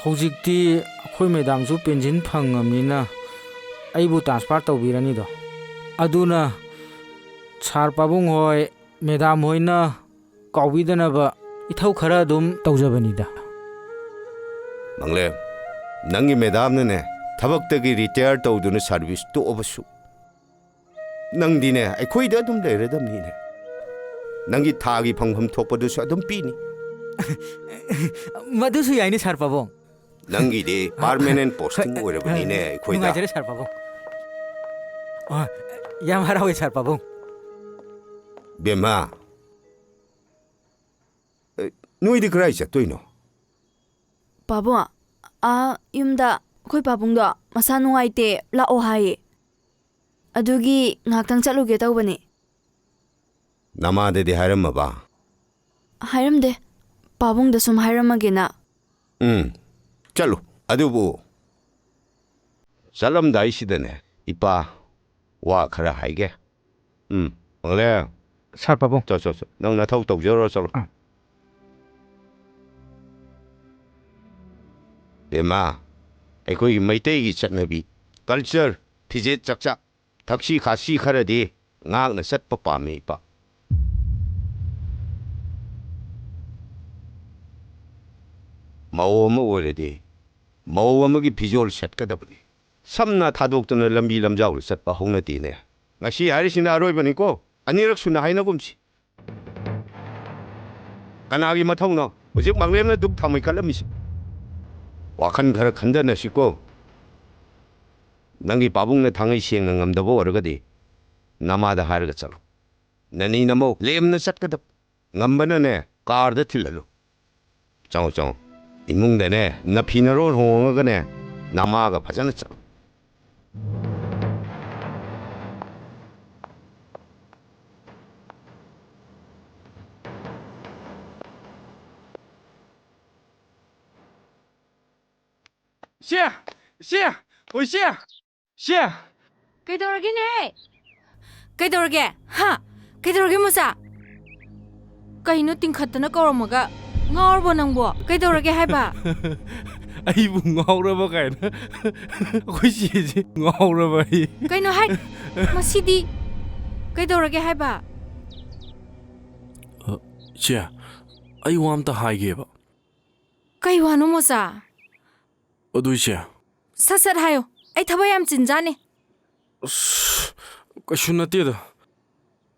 ꯍꯧꯖꯤꯛꯇꯤ ꯑꯩꯈꯣꯏ ꯃꯦꯗꯥꯝꯁꯨ ꯄꯦꯟꯁꯤꯟ ꯐꯪꯉꯕꯅꯤꯅ ꯑꯩꯕꯨ ꯇ꯭ꯔꯥꯟꯁꯐꯔ ꯇꯧꯕꯤꯔꯅꯤꯗꯣ ꯑꯗꯨꯅ ꯁꯥꯔ ꯄꯥꯕꯨꯡ ꯍꯣꯏ ꯃꯦꯗꯥꯝ ꯍꯣꯏꯅ ꯀꯥꯎꯕꯤꯗꯅꯕ ꯏꯊꯧ ꯈꯔ ꯑꯗꯨꯝ ꯇꯧꯖꯕꯅꯤꯗ ꯃꯪꯂꯦ ꯅꯪꯒꯤ ꯃꯦꯗꯥꯝꯅꯅꯦ ꯊꯕꯛꯇꯒꯤ ꯔꯤꯇꯥꯌꯔ ꯇꯧꯗꯨꯅ ꯁꯥꯔꯚꯤꯁ ꯇꯣꯛꯑꯕꯁꯨ ꯅꯪꯗꯤꯅꯦ ꯑꯩꯈꯣꯏꯗ ꯑꯗꯨꯝ ꯂꯩꯔꯗꯕꯅꯤꯅꯦ ꯅꯪꯒꯤ ꯊꯥꯒꯤ ꯐꯪꯐꯝ ꯊꯣꯛꯄꯗꯨꯁꯨ ꯑꯗꯨꯝ ꯄꯤꯅꯤ ꯃꯗꯨꯁꯨ ꯌꯥꯏꯅꯤ ꯁꯥꯔ ꯄꯥꯕꯨꯡ ꯅꯪꯒꯤꯗꯤ ꯄꯥꯔꯃꯦꯅꯦꯟ ꯄꯣꯁꯇꯤꯡ ꯑꯣꯏꯔꯕꯅꯤꯅꯦ ꯑꯩꯈꯣꯏꯗ ꯅꯨꯡꯉꯥꯏꯖꯔꯦ ꯁꯥꯔ ꯄꯥꯕꯨꯡ ꯌꯥꯝ ꯍꯔꯥꯎꯋꯦ ꯁꯥꯔ ꯄꯥꯕꯨꯡ ꯕꯦꯝꯃ ꯅꯣꯏꯗꯤ ꯀꯔꯥꯏ ꯆꯠꯇꯣꯏꯅꯣ ꯄꯥꯕꯨꯡ ꯌꯨꯝꯗ ꯑꯩꯈꯣꯏ ꯄꯥꯕꯨꯡꯗꯣ ꯃꯁꯥ ꯅꯨꯡꯉꯥꯏꯇꯦ ꯂꯥꯛꯑꯣ ꯍꯥꯏꯌꯦ ꯑꯗꯨꯒꯤ ꯉꯥꯛꯇꯪ ꯆꯠꯂꯨꯒꯦ ꯇꯧꯕꯅꯦ ꯅꯃꯥꯗꯗꯤ ꯍꯥꯏꯔꯝꯃꯕ ꯍꯥꯏꯔꯝꯗꯦ ꯄꯥꯕꯨꯡꯗ ꯁꯨꯝ ꯍꯥꯏꯔꯝꯃꯒꯦꯅ ꯆꯠꯂꯨ ꯑꯗꯨꯕꯨ ꯆꯠꯂꯝꯗꯥꯏꯁꯤꯗꯅꯦ ꯏꯄꯥ ꯋꯥ ꯈꯔ ꯍꯥꯏꯒꯦ ꯃꯪꯂꯦ ꯁꯥꯔ ꯄꯥꯕꯨꯡ ꯆꯣ ꯅꯪ ꯅꯊꯧ ꯇꯧꯖꯔꯣ ꯆꯠꯂꯣ ꯕꯦꯝꯃ ꯑꯩꯈꯣꯏꯒꯤ ꯃꯩꯇꯩꯒꯤ ꯆꯠꯅꯕꯤ ꯀꯜꯆꯔ ꯐꯤꯖꯦꯠ ꯆꯥꯛꯆꯥ ꯊꯛꯁꯤ ꯈꯥꯁꯤ ꯈꯔꯗꯤ ꯉꯥꯛꯅ ꯆꯠꯄ ꯄꯥꯝꯃꯤ ꯏꯄꯥ ꯃꯧ ꯑꯃ ꯑꯣꯏꯔꯗꯤ ꯃꯧ ꯑꯃꯒꯤ ꯐꯤꯖꯣꯜ ꯁꯦꯠꯀꯗꯕꯅꯤ ꯁꯝꯅ ꯊꯥꯗꯣꯛꯇꯨꯅ ꯂꯝꯕꯤ ꯂꯝꯖꯥꯎꯗ ꯆꯠꯄ ꯍꯧꯅꯗꯦꯅꯦ ꯉꯁꯤ ꯍꯥꯏꯔꯤꯁꯤꯅ ꯑꯔꯣꯏꯕꯅꯤꯀꯣ ꯑꯅꯤꯔꯛ ꯁꯨꯅ ꯍꯥꯏꯅꯒꯨꯝꯁꯤ ꯀꯅꯥꯒꯤ ꯃꯊꯧꯅꯣ ꯍꯧꯖꯤꯛ ꯃꯪꯂꯦꯝꯅ ꯗꯨꯛ ꯊꯥꯎꯃꯩ ꯀꯠꯂꯝꯃꯤꯁꯤ ꯋꯥꯈꯜ ꯈꯔ ꯈꯟꯊꯅꯁꯤꯀꯣ ꯅꯪꯒꯤ ꯄꯥꯕꯨꯡꯅ ꯊꯥꯡꯉꯩ ꯁꯦꯡꯅ ꯉꯝꯗꯕ ꯑꯣꯏꯔꯒꯗꯤ ꯅꯃꯥꯗ ꯍꯥꯏꯔꯒ ꯆꯠꯂꯣ ꯅꯅꯤ ꯅꯃꯧ ꯂꯦꯝꯅ ꯆꯠꯀꯗꯕ ꯉꯝꯕꯅꯅꯦ ꯀꯥꯔꯗ ꯊꯤꯜꯍꯜꯂꯨ ꯆꯪꯉꯣ ꯏꯃꯨꯡꯗꯅꯦ ꯅꯐꯤꯅꯔꯣꯜ ꯍꯣꯡꯉꯒꯅꯦ ꯅꯃꯥꯒ ꯐꯖꯅ ꯆꯠꯂꯣ ꯁꯦ ꯀꯩꯗꯧꯔꯒꯦ ꯍꯥ ꯀꯩꯗꯧꯔꯒꯦ ꯃꯣꯆꯥ ꯀꯩꯅꯣ ꯇꯤꯡꯈꯠꯇꯅ ꯀꯧꯔꯝꯃꯒ ꯉꯥꯎꯔꯕꯣ ꯅꯪꯕꯣ ꯀꯩꯗꯧꯔꯒꯦ ꯍꯥꯏꯕ ꯑꯩꯕꯨ ꯉꯥꯎꯔꯕ ꯀꯥꯏꯅ ꯑꯩꯈꯣꯏ ꯆꯦꯁꯦ ꯉꯥꯎꯔꯕ ꯑꯩ ꯀꯩꯅꯣ ꯍꯥꯏ ꯃꯁꯤꯗꯤ ꯀꯩꯗꯧꯔꯒꯦ ꯍꯥꯏꯕ ꯆꯦ ꯑꯩ ꯋꯥ ꯑꯝꯇ ꯍꯥꯏꯒꯦꯕ ꯀꯩ ꯋꯥꯅꯣ ꯃꯣꯆꯥ ꯑꯗꯨ ꯏꯆꯦ ꯁꯠ ꯍꯥꯏꯌꯣ ꯑꯩ ꯊꯕꯛ ꯌꯥꯝ ꯆꯤꯟꯖꯥꯅꯤ ꯑꯁ ꯀꯩꯁꯨ ꯅꯠꯇꯦꯗ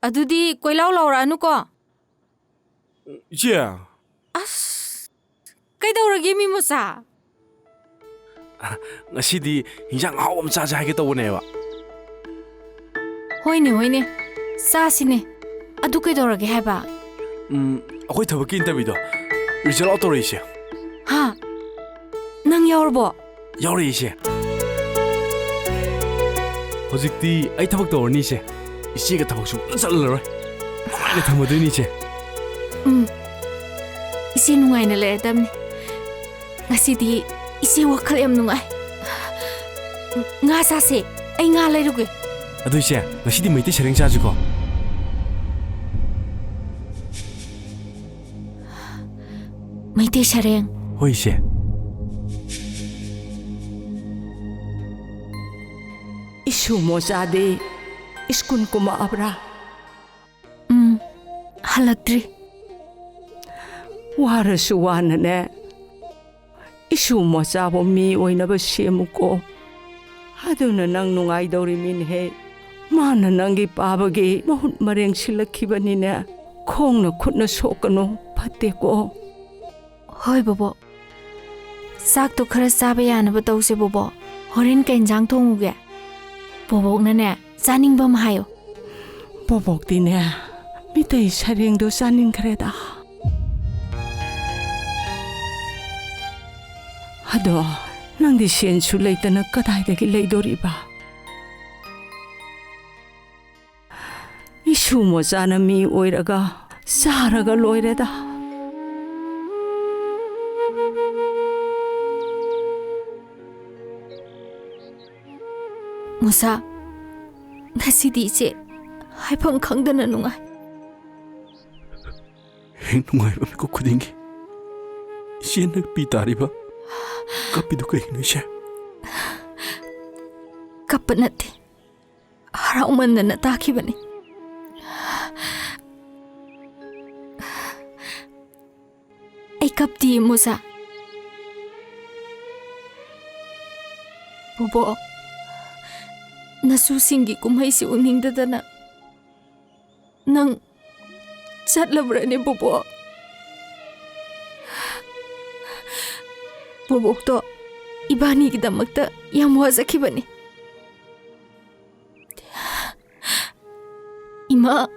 ꯑꯗꯨꯗꯤ ꯀꯣꯏꯂꯥꯎ ꯂꯥꯎꯔꯛꯑꯅꯨꯀꯣ ꯏꯆꯦ ꯑꯁ ꯀꯩꯗꯧꯔꯒꯦ ꯃꯤ ꯃꯣꯆꯥ ꯉꯁꯤꯗꯤ ꯍꯤꯟꯖꯥꯡ ꯑꯍꯥꯎꯕ ꯑꯃ ꯆꯥꯁꯦ ꯍꯥꯏꯒꯦ ꯇꯧꯕꯅꯦꯕ ꯍꯣꯏꯅꯦ ꯆꯥꯁꯤꯅꯦ ꯑꯗꯨ ꯀꯩꯗꯧꯔꯒꯦ ꯍꯥꯏꯕ ꯑꯩꯈꯣꯏ ꯊꯕꯛꯀꯤ ꯏꯟꯇꯔꯚ꯭ꯌꯨꯗꯣ ꯔꯤꯖꯜ ꯑꯥꯎꯠ ꯇꯧꯔꯛꯏꯁꯦ ꯍꯥ ꯅꯪ ꯌꯥꯎꯔꯕꯣ ꯌꯥꯎꯔꯛꯏ ꯏꯆꯦ ꯍꯧꯖꯤꯛꯇꯤ ꯑꯩ ꯊꯕꯛ ꯇꯧꯔꯅꯤ ꯏꯆꯦ ꯏꯆꯦꯒ ꯊꯕꯛ ꯁꯨꯡꯆꯠ ꯆꯠꯂꯔꯣꯏ ꯅꯨꯡꯉꯥꯏꯅ ꯊꯝꯃꯗꯣꯏꯅꯤ ꯏꯆꯦ ꯏꯆꯦ ꯅꯨꯡꯉꯥꯏꯅ ꯂꯩꯔꯗꯕꯅꯤ ꯉꯁꯤꯗꯤ ꯏꯆꯦ ꯋꯥꯈꯜ ꯌꯥꯝ ꯅꯨꯡꯉꯥꯏ ꯉꯥ ꯆꯥꯁꯦ ꯑꯩ ꯉꯥ ꯂꯩꯔꯨꯒꯦ ꯑꯗꯨ ꯏꯆꯦ ꯉꯁꯤꯗꯤ ꯃꯩꯇꯩ ꯁꯔꯦꯡ ꯆꯥꯁꯤꯀꯣ ꯃꯩꯇꯩ ꯁꯔꯦꯡ ꯍꯣꯏ ꯏꯆꯦ ꯏꯁꯨ ꯃꯣꯆꯥꯗꯤ ꯁ꯭ꯀꯨꯜ ꯀꯨꯝꯃꯛꯑꯕ꯭ꯔꯥ ꯍꯜꯂꯛꯇ꯭ꯔꯤ ꯋꯥꯔꯁꯨ ꯋꯥꯅꯅꯦ ꯏꯁꯨ ꯃꯣꯆꯥꯕꯨ ꯃꯤ ꯑꯣꯏꯅꯕ ꯁꯦꯝꯃꯨꯀꯣ ꯑꯗꯨꯅ ꯅꯪ ꯅꯨꯡꯉꯥꯏꯗꯧꯔꯤꯃꯤꯅꯦꯍꯦ ꯃꯥꯅ ꯅꯪꯒꯤ ꯄꯥꯕꯒꯤ ꯃꯍꯨꯠ ꯃꯔꯦꯡ ꯁꯤꯜꯂꯛꯈꯤꯕꯅꯤꯅꯦ ꯈꯣꯡꯅ ꯈꯨꯠꯅ ꯁꯣꯛꯀꯅꯨ ꯐꯠꯇꯦꯀꯣ ꯍꯣꯏ ꯕꯣꯕꯣ ꯆꯥꯛꯇꯣ ꯈꯔ ꯆꯥꯕ ꯌꯥꯅꯕ ꯇꯧꯁꯦ ꯕꯣꯕꯣ ꯍꯣꯔꯦꯟ ꯀꯩ ꯏꯟꯖꯥꯡ ꯊꯣꯡꯉꯨꯒꯦ ꯕꯣꯕꯣꯛꯅꯅꯦ ꯆꯥꯅꯤꯡꯕ ꯑꯃ ꯍꯥꯏꯌꯣ ꯕꯣꯕꯣꯛꯇꯤꯅꯦ ꯃꯤꯇꯩ ꯁꯔꯦꯡꯗꯣ ꯆꯥꯅꯤꯡꯈ꯭ꯔꯦꯗ ꯑꯗꯣ ꯅꯪꯗꯤ ꯁꯦꯟꯁꯨ ꯂꯩꯇꯅ ꯀꯗꯥꯏꯗꯒꯤ ꯂꯩꯗꯣꯔꯤꯕ 이슈 모자는 미 오이라가 싸라가 로이래다. 무사 나시디 이제 하이펑 강다는 농아 행동하이바 미고 쿠딩기 시엔나 삐따리바 까삐도 그이노시아 까빠나티 하라우만나 따키바니 ꯑꯩ ꯀꯞꯇꯤ ꯃꯨꯁꯥ ꯕꯣꯕꯣ ꯅꯁꯨꯁꯤꯡꯒꯤ ꯀꯨꯝꯍꯩꯁꯤ ꯎꯅꯤꯡꯗꯗꯅ ꯅꯪ ꯆꯠꯂꯕ꯭ꯔꯅꯦ ꯕꯣꯕꯣ ꯕꯣꯕꯣꯛꯇꯣ 이바니기다막다 ꯌꯥꯝ ꯋꯥꯖꯈꯤꯕꯅꯤ 이마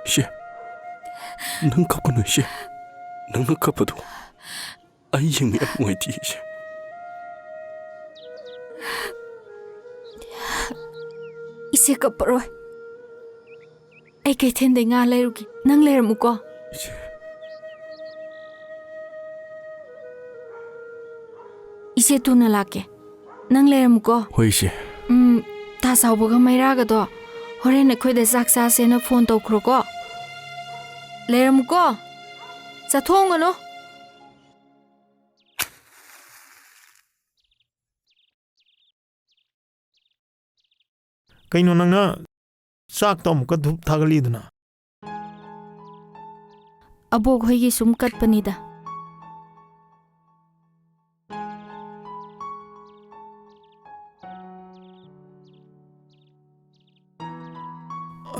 시 넌 갚고는 시 너가 갚아도 아이형이 뭐지 시 이제 갚으러 아이 개텐데 nga leru기 낭 레르무고 이제 돈을 라게 낭 레르무고 호이시 다 사오버가 마이라가도 호레네 코이데 싹사세나 폰 떠크로고 레르무고 자 통은어 कहीं नंगना साक तो मुका धूप थागली दुना अबोग होगी सुम कट पनीदा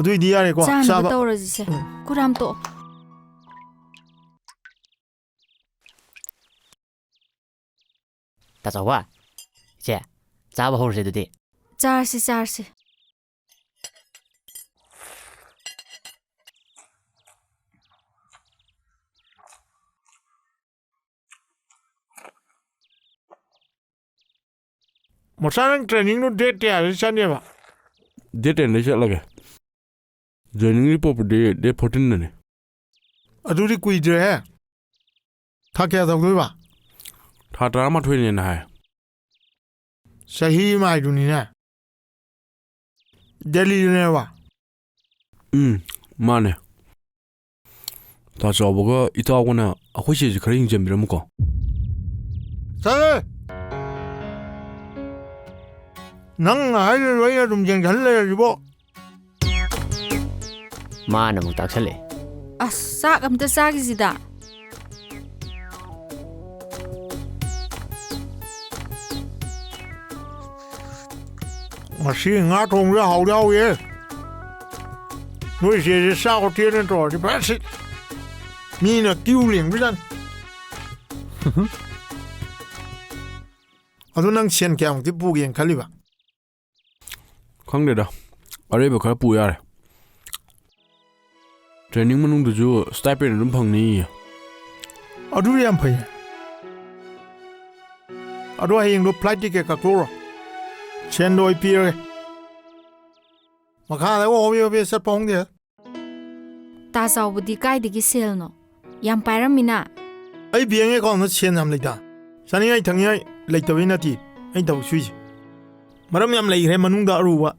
अदुई दिया रे को चाना बताओरजिसे कुराम तो ताचावा चे चाबा हौरसे दुदि चारसे मोसारंग ट्रेनिंग नु डेट या चने बा डेट ने चलगे जॉइनिंग रिपोर्ट डे 14 ने अदुरी कुइद्रे है था क्या दगदोय बा था ड्रामा थोइने ना है सही माइदुनी ना दिल्ली ने बा माने ताचाबगा इतावना अखोइसे खरे इंजमबिरमुको सर नंग हाइले रोया दुमजेंग झल्ले रिबो माना मुक ताक्सले असा अमता सागिसिदा मसी nga thong ra hau dao ye nuôi gì sao có tiền nên rồi thì bác sĩ mi là cứu liền với dân à tôi năng xem kèm cái bu kiện khá liba không được đâu ở đây phải bù ra training mình được chưa stipend đúng phong ni à tôi em phải à tôi hay được flight ticket cả rồi chen đôi pia mà khá là ô bia bia sát phong đi ꯇꯥ ꯆꯥꯎꯕꯗꯤ ꯀꯥꯏꯗꯒꯤ ꯁꯦꯜꯅꯣ ꯌꯥꯝ ꯄꯥꯏꯔꯝꯃꯤꯅ ꯑꯩ bank ꯑꯦꯀꯥꯎꯟꯗ ꯁꯦꯟ ꯌꯥꯝ ꯂꯩꯇ ꯆꯥꯅꯤꯡꯉꯥꯏ ꯊꯛꯅꯤꯡꯉꯥꯏ ꯂꯩꯇꯕꯩ ꯅꯠꯇꯦ ꯑꯩ ꯊꯕꯛ ꯁꯨꯏꯁꯦ ꯃꯔꯝ ꯌꯥꯝ ꯂꯩꯈ꯭ꯔꯦ ꯃꯅꯨꯡꯗ ꯑꯔꯨꯕ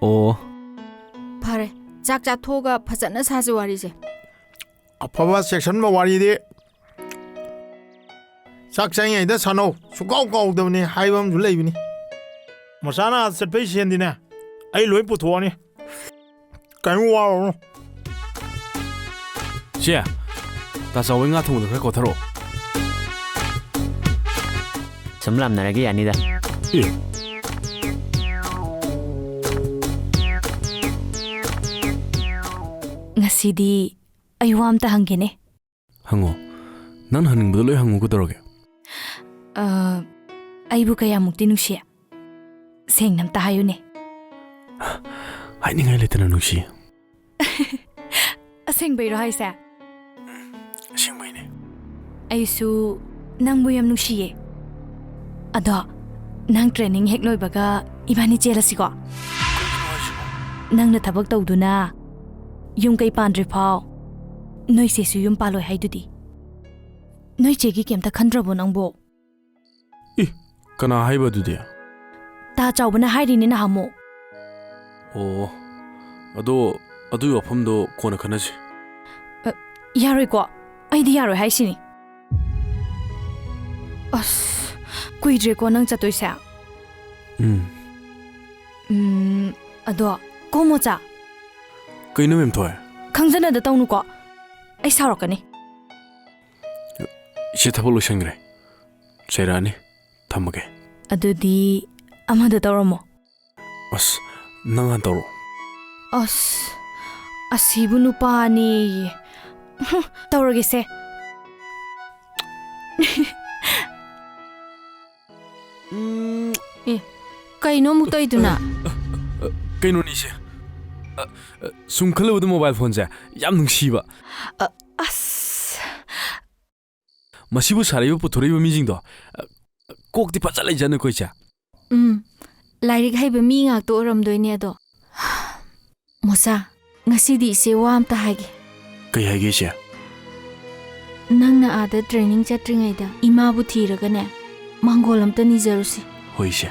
ꯑꯣ ꯐꯔꯦ ꯆꯥꯛ ꯆꯥꯊꯣꯛꯑꯒ ꯐꯖꯅ ꯁꯥꯁꯤ ꯋꯥꯔꯤꯁꯦ ꯑꯐꯕ ꯆꯦꯛꯁꯤꯟꯕ ꯋꯥꯔꯤꯗꯤ ꯆꯥꯛ ꯆꯥꯏꯉꯩꯗ ꯁꯥꯟꯅꯧ ꯁꯨꯀꯥꯎ ꯀꯥꯎꯗꯕꯅꯤ ꯍꯥꯏꯕ ꯑꯃꯁꯨ ꯂꯩꯕꯅꯤ ꯃꯁꯥꯅ ꯆꯠꯄꯩ ꯁꯦꯟꯗꯤꯅꯦ ꯑꯩ ꯂꯣꯏ ꯄꯨꯊꯣꯛꯑꯅꯤ ꯀꯔꯤꯝ ꯋꯥꯔꯨꯅꯨ ꯁꯦ ꯇꯥ ꯆꯥꯎꯕꯩ ꯉꯥ ꯊꯣꯡꯕꯗꯣ ꯈꯔ ꯀꯣꯊꯔꯛꯑꯣ ꯁꯨꯝ ꯂꯥꯝꯅꯔꯒ ꯌꯥꯅꯤꯗ ꯉꯁꯤꯗꯤ ꯑꯩ ꯋꯥ ꯑꯝꯇ ꯍꯪꯒꯦꯅꯦ ꯍꯪꯉꯣ ꯅꯪ ꯍꯪꯅꯤꯡꯕꯗꯣ ꯂꯣꯏ ꯍꯪꯉꯨ ꯀꯩꯗꯧꯔꯒꯦ ꯑꯩꯕꯨ ꯀꯌꯥꯃꯨꯛꯇꯤ ꯅꯨꯡꯁꯤ ꯁꯦꯡꯅ ꯑꯝꯇ ꯍꯥꯏꯌꯨꯅꯦ ꯍꯥꯏꯅꯤꯡꯉꯥꯏ ꯂꯩꯇꯅ ꯅꯨꯡꯁꯤ ꯑꯁꯦꯡꯕꯩꯔꯣ ꯍꯥꯏꯁꯦ ꯑꯁꯦꯡꯕꯩꯅꯦ ꯑꯩꯁꯨ ꯅꯪꯕꯨ ꯌꯥꯝ ꯅꯨꯡꯁꯤꯌꯦ ꯑꯗꯣ ꯅꯪ ꯇ꯭ꯔꯦꯅꯤꯡ ꯍꯦꯛ ꯂꯣꯏꯕꯒ ꯏꯕꯥꯅꯤ ꯆꯦꯜꯂꯁꯤꯀꯣ ꯅꯪꯅ ꯊꯕꯛ ꯇꯧꯗꯨꯅ ꯌꯨꯝ ꯀꯩ ꯄꯥꯟꯗ꯭ꯔꯤ ꯐꯥꯎ ꯅꯣꯏ ꯆꯦꯁꯨ ꯌꯨꯝ ꯄꯥꯜꯂꯣꯏ ꯍꯥꯏꯗꯨꯗꯤ ꯅꯣꯏ ꯆꯦꯒꯤ ꯀꯩꯝꯇ ꯈꯟꯗ꯭ꯔꯕꯣ ꯅꯪꯕꯣ ꯀꯅꯥ ꯍꯥꯏꯕ ꯑꯗꯨꯗꯤ ꯇꯥ ꯆꯥꯎꯕꯅ ꯍꯥꯏꯔꯤꯅꯦ ꯅꯍꯥꯟꯃꯨꯛ ꯑꯣ ꯑꯗꯣ ꯑꯗꯨꯒꯤ ꯋꯥꯐꯝꯗꯣ ꯀꯣꯟꯅ ꯈꯟꯅꯁꯤ ꯌꯥꯔꯣꯏꯀꯣ ꯑꯩꯗꯤ ꯌꯥꯔꯣꯏ ꯍꯥꯏꯁꯤꯅꯤ ꯑꯁ ꯀꯨꯏꯗ꯭ꯔꯦꯀꯣ ꯅꯪ ꯆꯠꯇꯣꯏꯁꯦ ꯑꯗꯣ ꯀꯣ ꯃꯣꯆꯥ ꯀꯩꯅꯣ ꯃꯦꯝꯊꯣꯏ ꯈꯪꯖꯅꯗ ꯇꯧꯅꯨꯀꯣ ꯑꯩ ꯁꯥꯎꯔꯛꯀꯅꯤ ꯏꯆꯦ ꯊꯕꯛ ꯂꯣꯏꯁꯟꯈ꯭ꯔꯦ ꯆꯩꯔꯛꯑꯅꯤ ꯊꯝꯃꯒꯦ ꯑꯗꯨꯗꯤ ꯑꯃꯗ ꯇꯧꯔꯝꯃꯣ ꯑꯁ ꯅꯪ ꯍꯥꯟ ꯇꯧꯔꯣ ꯑꯁ ꯑꯁꯤꯕꯨ ꯅꯨꯄꯥꯅꯤ ꯇꯧꯔꯒꯦꯁꯦ ꯀꯩꯅꯣ ꯑꯃꯨꯛ ꯇꯧꯏꯗꯨꯅ ꯀꯩꯅꯣꯅꯤꯁꯦ ꯁꯨꯝ ꯈꯜꯂꯨꯕꯗ ꯃꯣꯕꯥꯏꯜ ꯐꯣꯟꯁꯦ ꯌꯥꯝ ꯅꯨꯡꯁꯤꯕ ꯑꯁ ꯃꯁꯤꯕꯨ ꯁꯥꯔꯛꯏꯕ ꯄꯨꯊꯣꯔꯛꯏꯕ ꯃꯤꯁꯤꯡꯗꯣ ꯀꯣꯛꯇꯤ ꯐꯖ ꯂꯩꯖꯅꯀꯣ ꯏꯆꯦ ꯂꯥꯏꯔꯤꯛ ꯍꯩꯕ ꯃꯤ ꯉꯥꯛꯇ ꯑꯣꯏꯔꯝꯗꯣꯏꯅꯦ ꯑꯗꯣ ꯃꯣꯆꯥ ꯉꯁꯤꯗꯤ ꯏꯆꯦ ꯋꯥ ꯑꯝꯇ ꯍꯥꯏꯒꯦ ꯀꯩ ꯍꯥꯏꯒꯦ ꯏꯆꯦ ꯅꯪꯅ ꯑꯥꯗ ꯇ꯭ꯔꯦꯅꯤꯡ ꯆꯠꯇ꯭ꯔꯤꯉꯩꯗ ꯏꯃꯥꯕꯨ ꯊꯤꯔꯒꯅꯦ ꯃꯥꯡꯒꯣꯜ ꯑꯝꯇ ꯅꯤꯖꯔꯨꯁꯤ ꯍꯣꯏ ꯏꯆꯦ